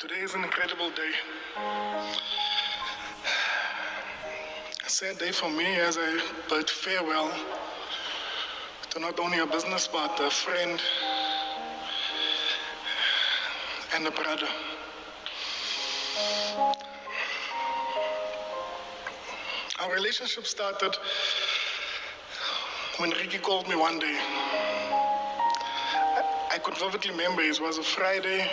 Today is an incredible day. A sad day for me as I bid farewell to not only a business but a friend and a brother. Our relationship started when Ricky called me one day. I could vividly remember it was a Friday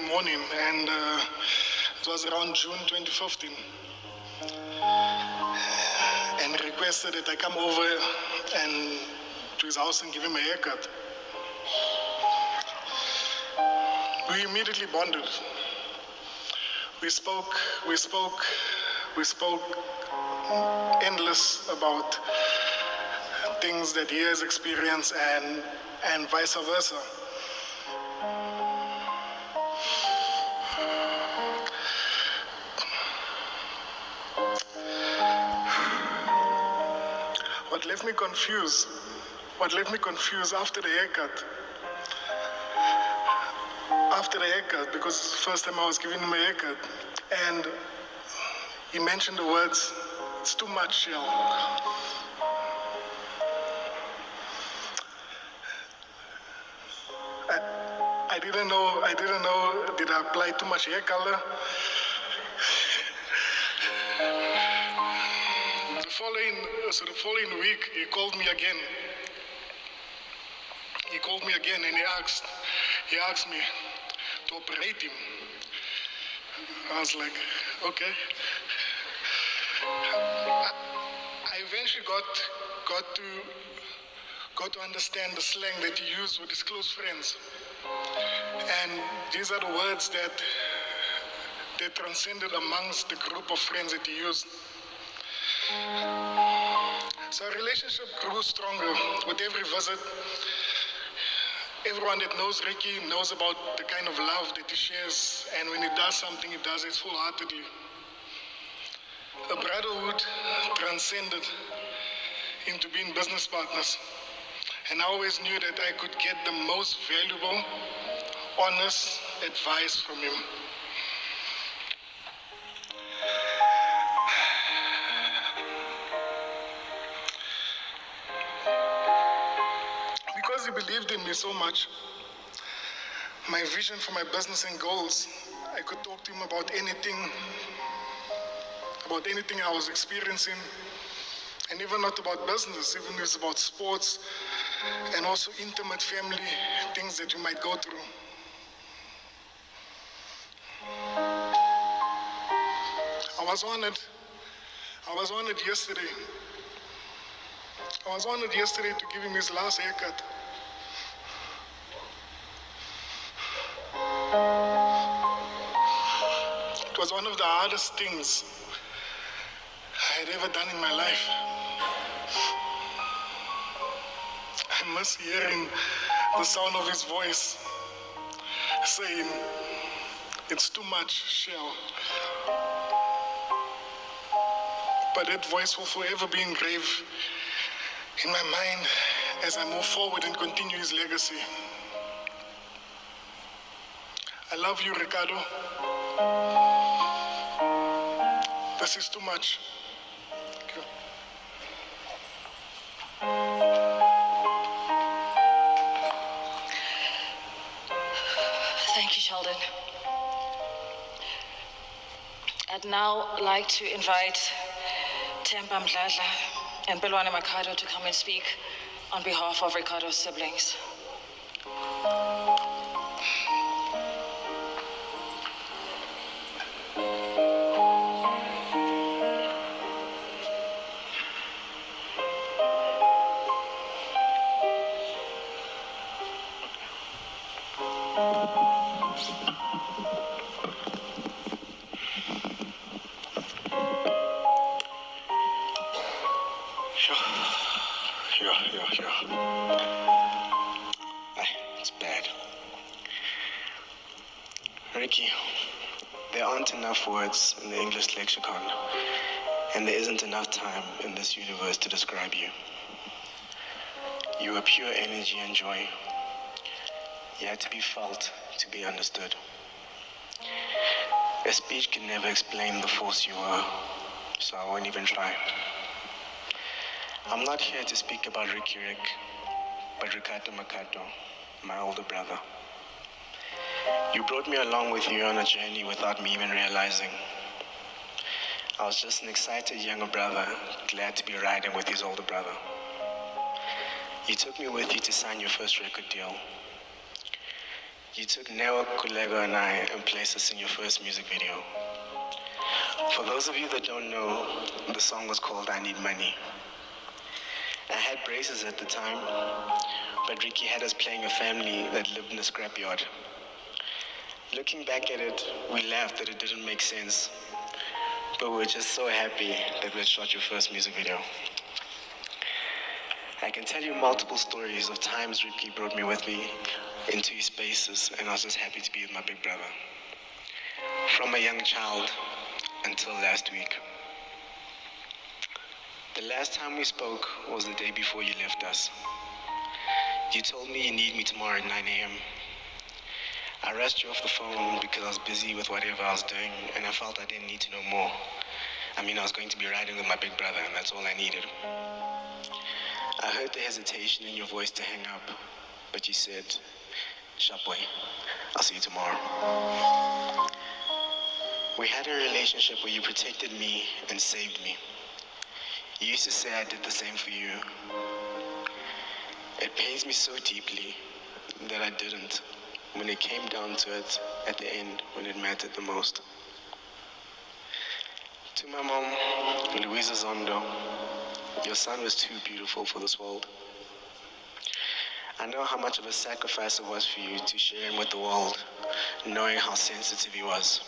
morning, and it was around June 2015. And he requested that I come over and to his house and give him a haircut. We immediately bonded. We spoke endless about things that he has experienced and vice versa. What left me confused after the haircut, because it's the first time I was giving him a haircut, and he mentioned the words, "It's too much, Shell." I didn't know, did I apply too much hair color? The following week, he called me again. And he asked me to operate him. I was like, okay. I eventually got to understand the slang that he used with his close friends. And these are the words that transcended amongst the group of friends that he used. So our relationship grew stronger with every visit. Everyone that knows Ricky knows about the kind of love that he shares, and when he does something, he does it full-heartedly. A brotherhood transcended into being business partners, and I always knew that I could get the most valuable, honest advice from him. Because he believed in me so much, my vision for my business and goals, I could talk to him about anything I was experiencing, and even not about business, even if it's about sports, and also intimate family things that you might go through. I was honored yesterday. To give him his last haircut. It was one of the hardest things I had ever done in my life. I miss hearing the sound of his voice saying, "It's too much, Shell." But that voice will forever be engraved in my mind as I move forward and continue his legacy. I love you, Ricardo. This is too much. Thank you. Thank you, Sheldon. I'd now like to invite Temba Mdladla and MAKHADO to come and speak on behalf of Ricardo's siblings. It's bad. Ricky, there aren't enough words in the English lexicon, and there isn't enough time in this universe to describe you. You are pure energy and joy. You had to be felt to be understood. A speech can never explain the force you were, so I won't even try. I'm not here to speak about Ricky Rick, but Ricardo MAKHADO, my older brother. You brought me along with you on a journey without me even realizing. I was just an excited younger brother, glad to be riding with his older brother. You took me with you to sign your first record deal. You took Neo, Kulego, and I and placed us in your first music video. For those of you that don't know, the song was called I Need Money. I had braces at the time, but Ricky had us playing a family that lived in a scrapyard. Looking back at it, we laughed that it didn't make sense, but we were just so happy that we had shot your first music video. I can tell you multiple stories of times Ricky brought me with me into his spaces, and I was just happy to be with my big brother. From a young child until last week. The last time we spoke was the day before you left us. You told me you need me tomorrow at 9 a.m. I rushed you off the phone because I was busy with whatever I was doing, and I felt I didn't need to know more. I was going to be riding with my big brother, and that's all I needed. I heard the hesitation in your voice to hang up, but you said, "Sharp boy, I'll see you tomorrow." We had a relationship where you protected me and saved me. You used to say I did the same for you. It pains me so deeply that I didn't when it came down to it at the end when it mattered the most. To my mom, Louisa Zondo, your son was too beautiful for this world. I know how much of a sacrifice it was for you to share him with the world, knowing how sensitive he was.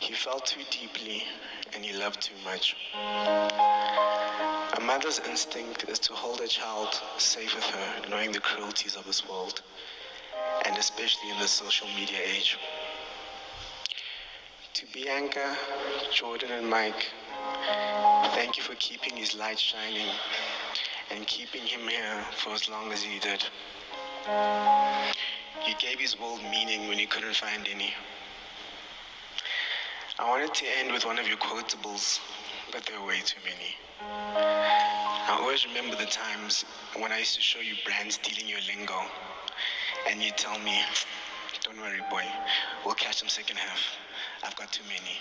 He felt too deeply and he loved too much. A mother's instinct is to hold a child safe with her, knowing the cruelties of this world, and especially in the social media age. To Bianca, Jordan, and Mike, thank you for keeping his light shining and keeping him here for as long as he did. You gave his world meaning when he couldn't find any. I wanted to end with one of your quotables, but there were way too many. I always remember the times when I used to show you brands stealing your lingo, and you'd tell me, "Don't worry, boy, we'll catch them second half. I've got too many."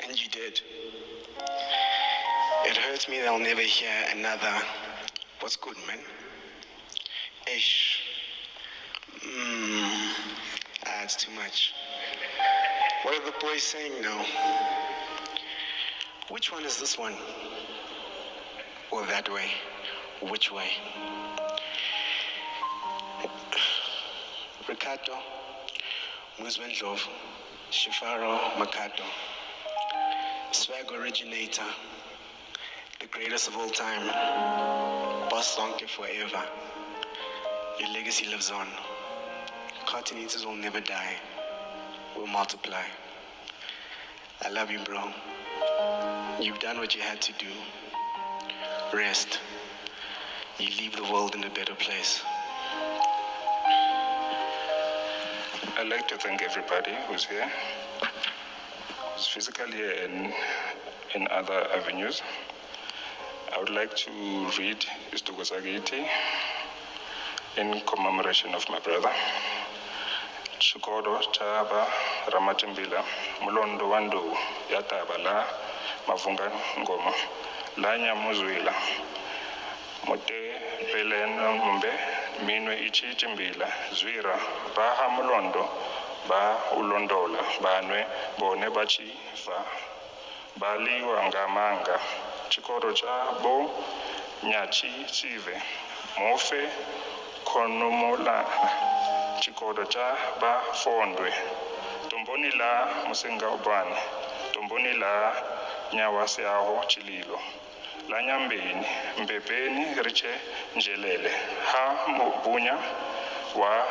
And you did. It hurts me that I'll never hear another, "What's good, man?" Ish. It's too much. What are the boys saying now? Which one is this one? Or that way? Which way? Ricardo, Muzwendlov, Shifaro MAKHADO, swag originator, the greatest of all time, boss Zonke forever. Your legacy lives on. Cartoon eaters will never die. We'll multiply. I love you, bro. You've done what you had to do. Rest. You leave the world in a better place. I'd like to thank everybody who's here, who's physically here and in other avenues. I would like to read Istugo Sagiti in commemoration of my brother. Chikodo Chaba Ramatimbila, Mulondo Wando, Yataba La, Mavunga Ngoma, Lanya Muzwila, Mote Pelena Mumbe, Minwe Ichi Chimbila, Zwira, Baha Mulondo, Ba Ulondola, Banwe, Bone Bachi, Fa, Bali Wangamanga, Chikodo Chabo, Nyachi Sive, Mofe, Konomola. Chikodo cha ba fondwe tomboni la musenga ubani tomboni la nyawase aho chililo la nyambeni mbepeni riche njelele ha mubunya wa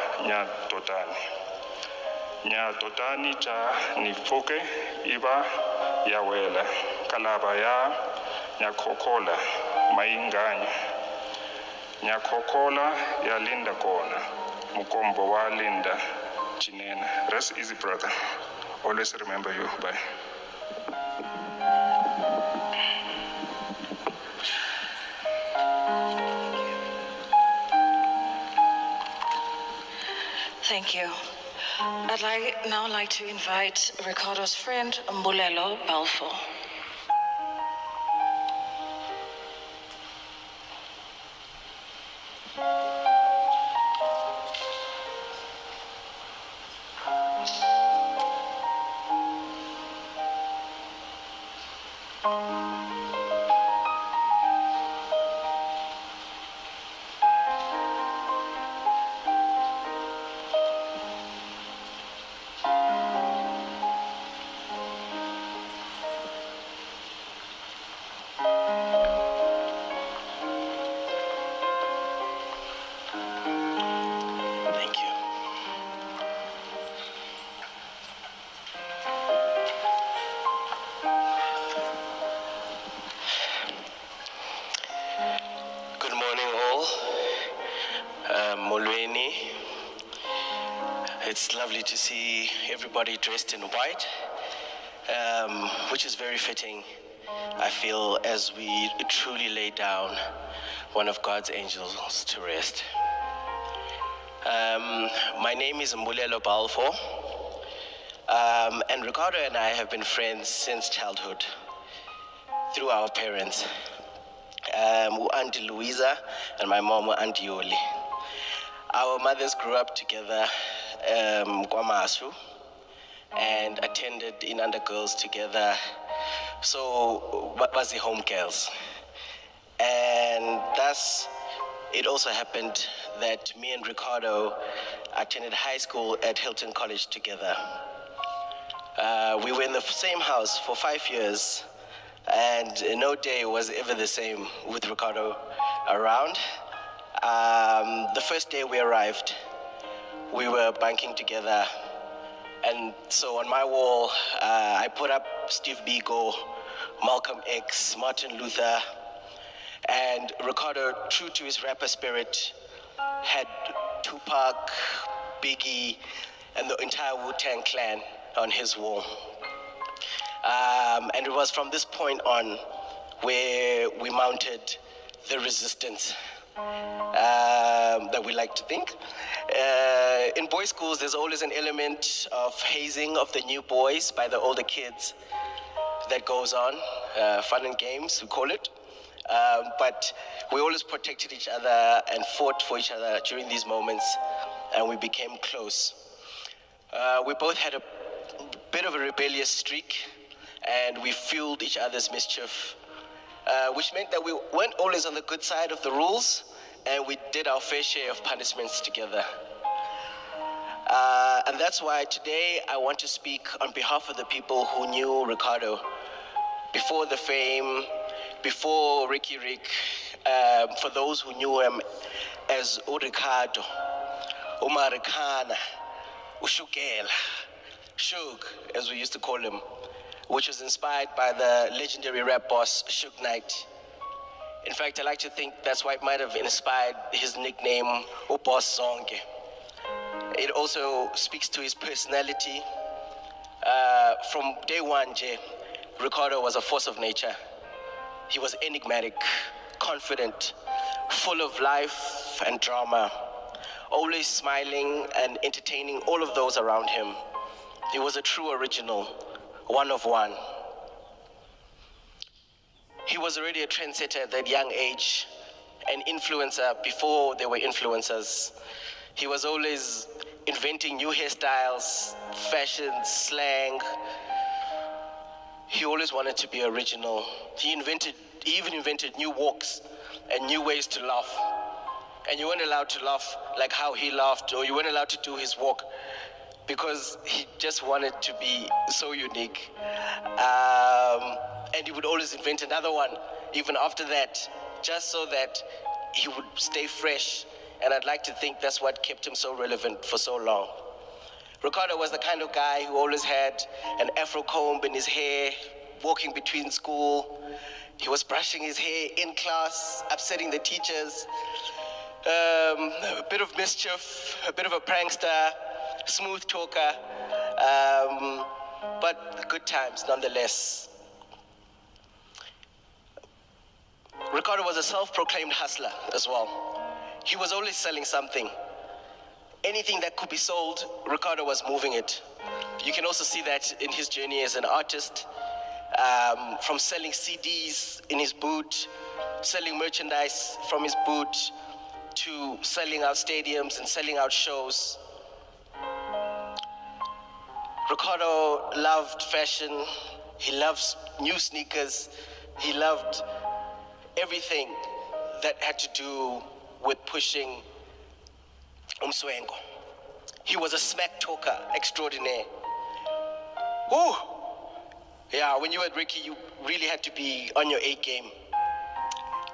nyatotani cha nifuke iba yawela kalaba ya nyakokola mainganya nyakokola ya linda kona Mukombo wa Linda Chinena. rest easy, brother. Always remember you. Bye. Thank you. I'd now like to invite Ricardo's friend, Mbulelo Balfour. Thank you. Good morning, all. Molweni. It's lovely to see everybody dressed in white, which is very fitting, I feel, as we truly lay down one of God's angels to rest. My name is Mbulelo Balfour, and Ricardo and I have been friends since childhood through our parents, Auntie Louisa and my mom, Auntie Yoli. Our mothers grew up together, Kwamasu, and attended in undergirls together, so was the home girls. And thus, it also happened that me and Ricardo attended high school at Hilton College together. We were in the same house for 5 years, and no day was ever the same with Ricardo around. The first day we arrived, we were banking together, and so on my wall, I put up Steve Biko, Malcolm X, Martin Luther, and Ricardo, true to his rapper spirit, had Tupac, Biggie, and the entire Wu-Tang Clan on his wall. And it was from this point on where we mounted the resistance that we like to think. In boys' schools, there's always an element of hazing of the new boys by the older kids that goes on, fun and games, we call it. But we always protected each other and fought for each other during these moments, and we became close. We both had a bit of a rebellious streak, and we fueled each other's mischief, which meant that we weren't always on the good side of the rules, and we did our fair share of punishments together. And that's why today I want to speak on behalf of the people who knew Ricardo before the fame, before Ricky Rick, for those who knew him as Ricardo, Umarikana, Ushukela, Shug, as we used to call him, which was inspired by the legendary rap boss, Suge Knight. In fact, I like to think that's why it might have inspired his nickname, Boss Zonke. It also speaks to his personality. From day one, Ricardo was a force of nature. He was enigmatic, confident, full of life and drama, always smiling and entertaining all of those around him. He was a true original, one of one. He was already a trendsetter at that young age, an influencer before there were influencers. He was always inventing new hairstyles, fashion, slang. He always wanted to be original. He even invented new walks and new ways to laugh. And you weren't allowed to laugh like how he laughed, or you weren't allowed to do his walk, because he just wanted to be so unique. And he would always invent another one, even after that, just so that he would stay fresh. And I'd like to think that's what kept him so relevant for so long. Ricardo was the kind of guy who always had an afro comb in his hair, walking between school. He was brushing his hair in class, upsetting the teachers. A bit of mischief, a bit of a prankster, smooth talker, but good times nonetheless. Ricardo was a self-proclaimed hustler as well. He was always selling something. Anything that could be sold, Ricardo was moving it. You can also see that in his journey as an artist, from selling CDs in his boot, selling merchandise from his boot, to selling out stadiums and selling out shows. Ricardo loved fashion. He loves new sneakers. He loved everything that had to do with pushing umswengo. He was a smack talker extraordinaire. Ooh! Yeah, when you were Ricky, you really had to be on your A game.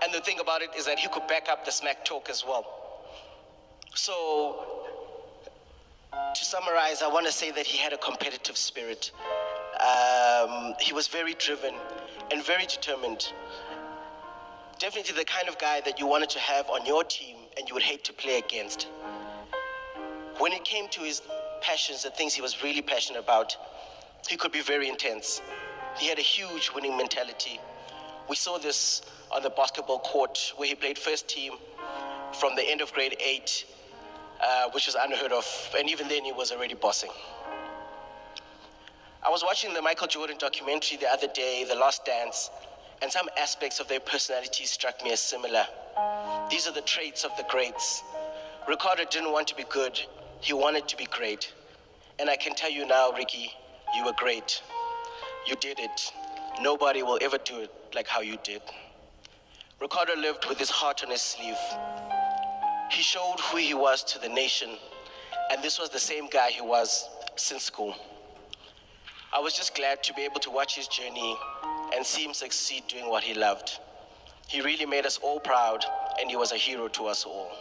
And the thing about it is that he could back up the smack talk as well. So, to summarize, I want to say that he had a competitive spirit. He was very driven and very determined. Definitely the kind of guy that you wanted to have on your team and you would hate to play against. When it came to his passions, the things he was really passionate about, he could be very intense. He had a huge winning mentality. We saw this on the basketball court where he played first team from the end of grade 8, which was unheard of, and even then he was already bossing. I was watching the Michael Jordan documentary the other day, The Last Dance, and some aspects of their personalities struck me as similar. These are the traits of the greats. Ricardo didn't want to be good, he wanted to be great. And I can tell you now, Ricky, you were great. You did it. Nobody will ever do it like how you did. Ricardo lived with his heart on his sleeve. He showed who he was to the nation, and this was the same guy he was since school. I was just glad to be able to watch his journey and see him succeed doing what he loved. He really made us all proud, and he was a hero to us all.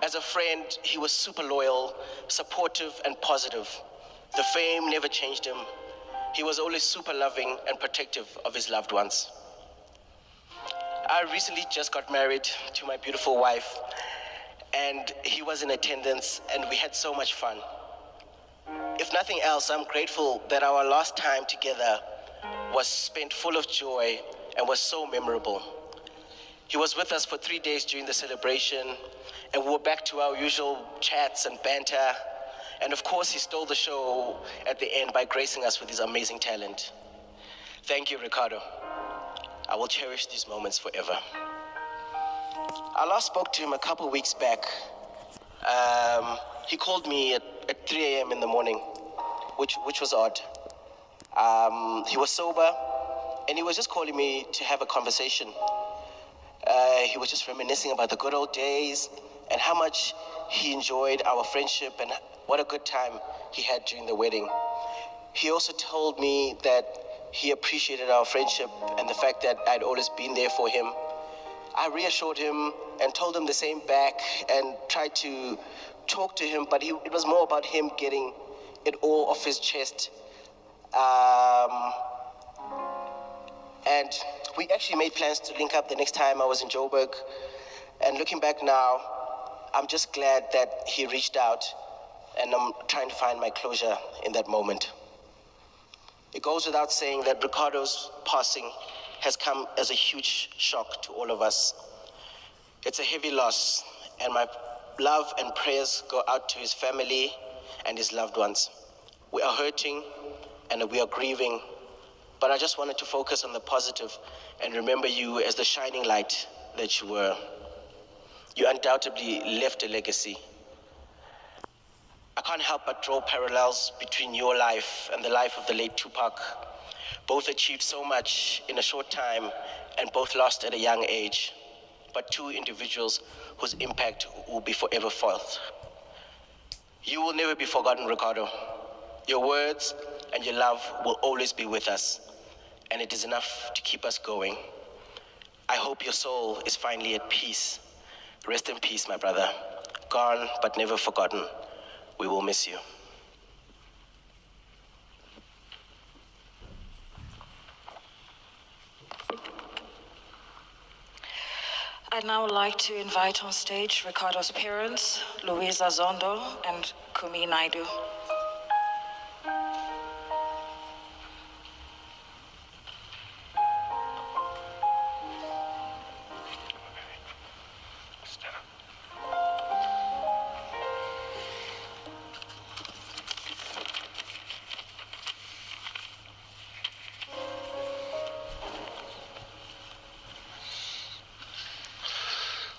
As a friend, he was super loyal, supportive, and positive. The fame never changed him. He was always super loving and protective of his loved ones. I recently just got married to my beautiful wife, and he was in attendance, and we had so much fun. If nothing else, I'm grateful that our last time together was spent full of joy and was so memorable. He was with us for 3 days during the celebration, and we were back to our usual chats and banter. And of course, he stole the show at the end by gracing us with his amazing talent. Thank you, Ricardo. I will cherish these moments forever. I last spoke to him a couple weeks back. He called me at 3 a.m. in the morning, which was odd. He was sober, and he was just calling me to have a conversation. He was just reminiscing about the good old days and how much he enjoyed our friendship and what a good time he had during the wedding. He also told me that he appreciated our friendship and the fact that I'd always been there for him. I reassured him and told him the same back and tried to talk to him, but it was more about him getting it all off his chest. And we actually made plans to link up the next time I was in Joburg. And looking back now, I'm just glad that he reached out, and I'm trying to find my closure in that moment. It goes without saying that Ricardo's passing has come as a huge shock to all of us. It's a heavy loss, and my love and prayers go out to his family and his loved ones. We are hurting and we are grieving, but I just wanted to focus on the positive and remember you as the shining light that you were. You undoubtedly left a legacy. I can't help but draw parallels between your life and the life of the late Tupac. Both achieved so much in a short time and both lost at a young age, but two individuals whose impact will be forever felt. You will never be forgotten, Ricardo. Your words and your love will always be with us, and it is enough to keep us going. I hope your soul is finally at peace. Rest in peace, my brother. Gone, but never forgotten. We will miss you. I'd now like to invite on stage Ricardo's parents, Luisa Zondo and Kumi Naidu.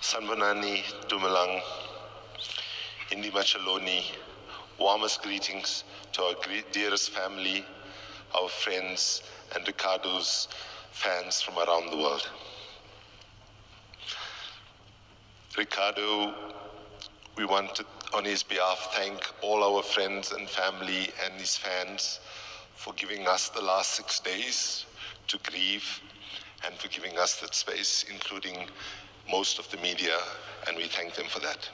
Sanbonani, Dumalang, Indi Machaloni, warmest greetings to our dearest family, our friends, and Ricardo's fans from around the world. Ricardo, we want to, on his behalf, thank all our friends and family and his fans for giving us the last 6 days to grieve and for giving us that space, including most of the media, and we thank them for that.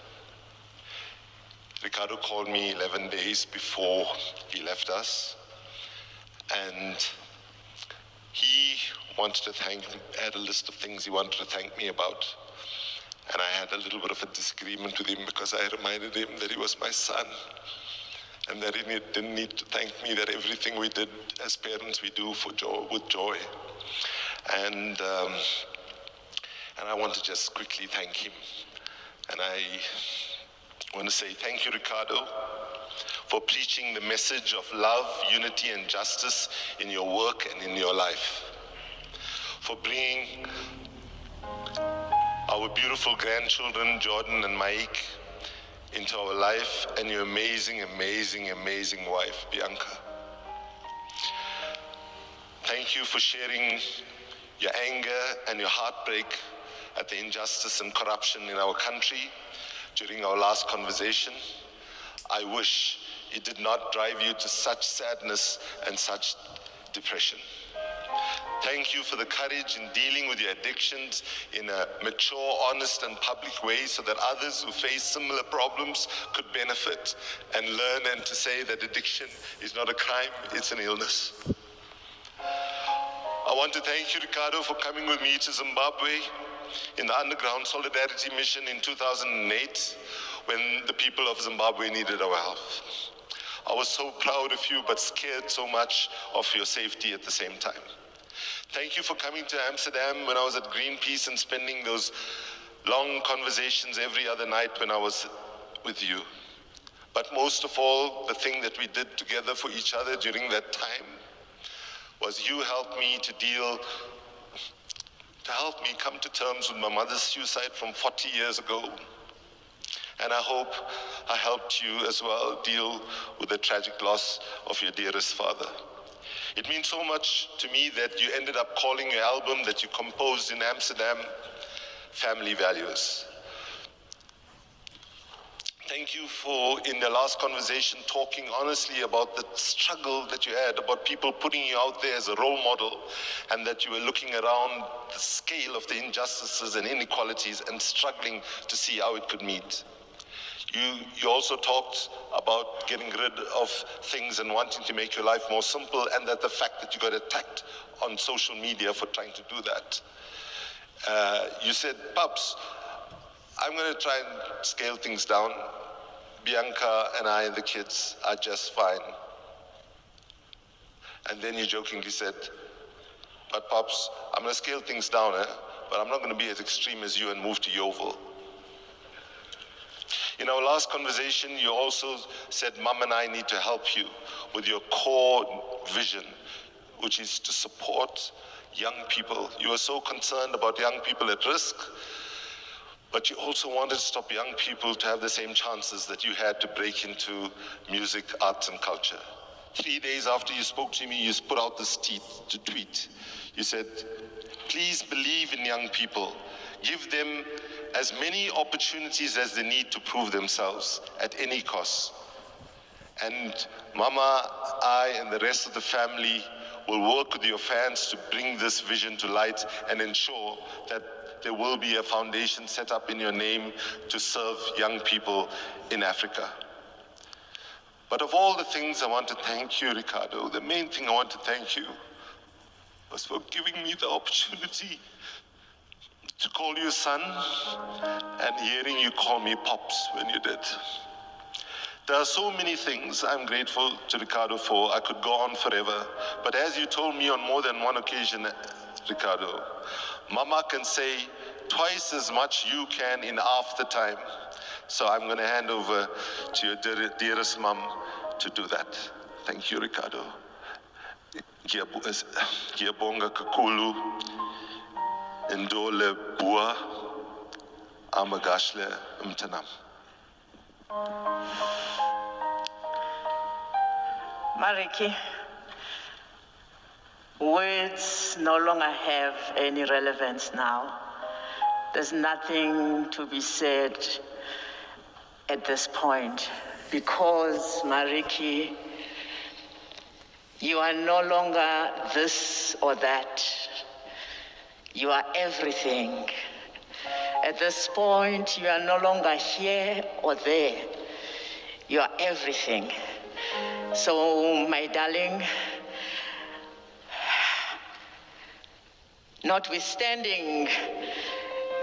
Ricardo called me 11 days before he left us, and he wanted to had a list of things he wanted to thank me about. And I had a little bit of a disagreement with him because I reminded him that he was my son and that he didn't need to thank me, that everything we did as parents we do for joy, with joy. And I want to just quickly thank him. And I want to say thank you, Ricardo, for preaching the message of love, unity, and justice in your work and in your life. For bringing our beautiful grandchildren, Jordan and Mike, into our life, and your amazing, amazing, amazing wife, Bianca. Thank you for sharing your anger and your heartbreak at the injustice and corruption in our country during our last conversation. I wish it did not drive you to such sadness and such depression. Thank you for the courage in dealing with your addictions in a mature, honest, and public way so that others who face similar problems could benefit and learn, and to say that addiction is not a crime, it's an illness. I want to thank you, Ricardo, for coming with me to Zimbabwe in the Underground Solidarity Mission in 2008 when the people of Zimbabwe needed our help. I was so proud of you, but scared so much of your safety at the same time. Thank you for coming to Amsterdam when I was at Greenpeace and spending those long conversations every other night when I was with you. But most of all, the thing that we did together for each other during that time was you helped me to help me come to terms with my mother's suicide from 40 years ago. And I hope I helped you as well deal with the tragic loss of your dearest father. It means so much to me that you ended up calling your album that you composed in Amsterdam, Family Values. Thank you for, in the last conversation, talking honestly about the struggle that you had, about people putting you out there as a role model, and that you were looking around the scale of the injustices and inequalities and struggling to see how it could meet. You also talked about getting rid of things and wanting to make your life more simple, and that the fact that you got attacked on social media for trying to do that. You said, Paps, I'm going to try and scale things down. Bianca and I and the kids are just fine. And then you jokingly said, but Pops, I'm going to scale things down, but I'm not going to be as extreme as you and move to Yeovil. In our last conversation, you also said, Mum and I need to help you with your core vision, which is to support young people. You are so concerned about young people at risk, but you also wanted to stop young people to have the same chances that you had to break into music, arts, and culture. 3 days after you spoke to me, you put out this tweet. You said, please believe in young people. Give them as many opportunities as they need to prove themselves at any cost. And Mama, I, and the rest of the family will work with your fans to bring this vision to light and ensure that there will be a foundation set up in your name to serve young people in Africa. But of all the things I want to thank you, Ricardo, the main thing I want to thank you was for giving me the opportunity to call you son and hearing you call me Pops when you did. There are so many things I'm grateful to Ricardo for. I could go on forever. But as you told me on more than one occasion, Ricardo, Mama can say twice as much you can in half the time. So I'm going to hand over to your dearest mom to do that. Thank you, Ricardo. Ngiyabonga kakhulu indole bua amagashle mtanam. Mariki, words no longer have any relevance now. There's nothing to be said at this point because, Mariki, you are no longer this or that. You are everything. At this point, you are no longer here or there. You are everything. So, my darling, notwithstanding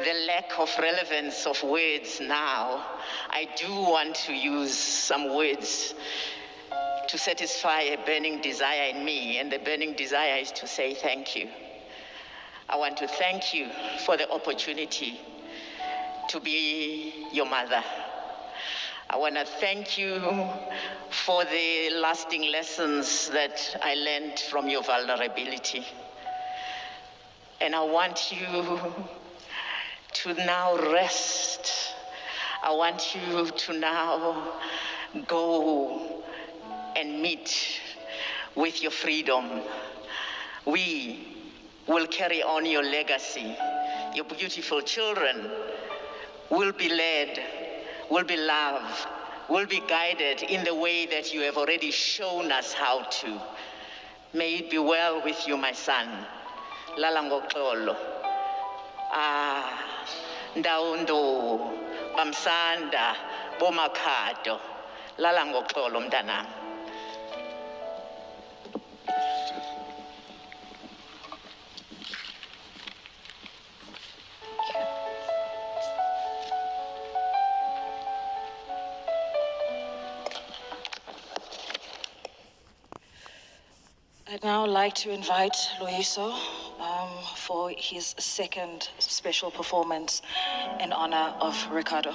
the lack of relevance of words now, I do want to use some words to satisfy a burning desire in me, and the burning desire is to say thank you. I want to thank you for the opportunity to be your mother. I want to thank you for the lasting lessons that I learned from your vulnerability. And I want you to now rest. I want you to now go and meet with your freedom. We will carry on your legacy. Your beautiful children will be led, will be loved, will be guided in the way that you have already shown us how to. May it be well with you, my son. Lala ngoxolo. Ndawundo, bamsanda, bomakhado. Lala ngoxolo mntanam. I'd now like to invite Loyiso for his second special performance in honor of Ricardo.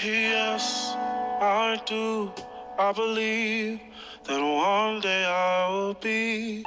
Yes, I do. I believe that one day I will be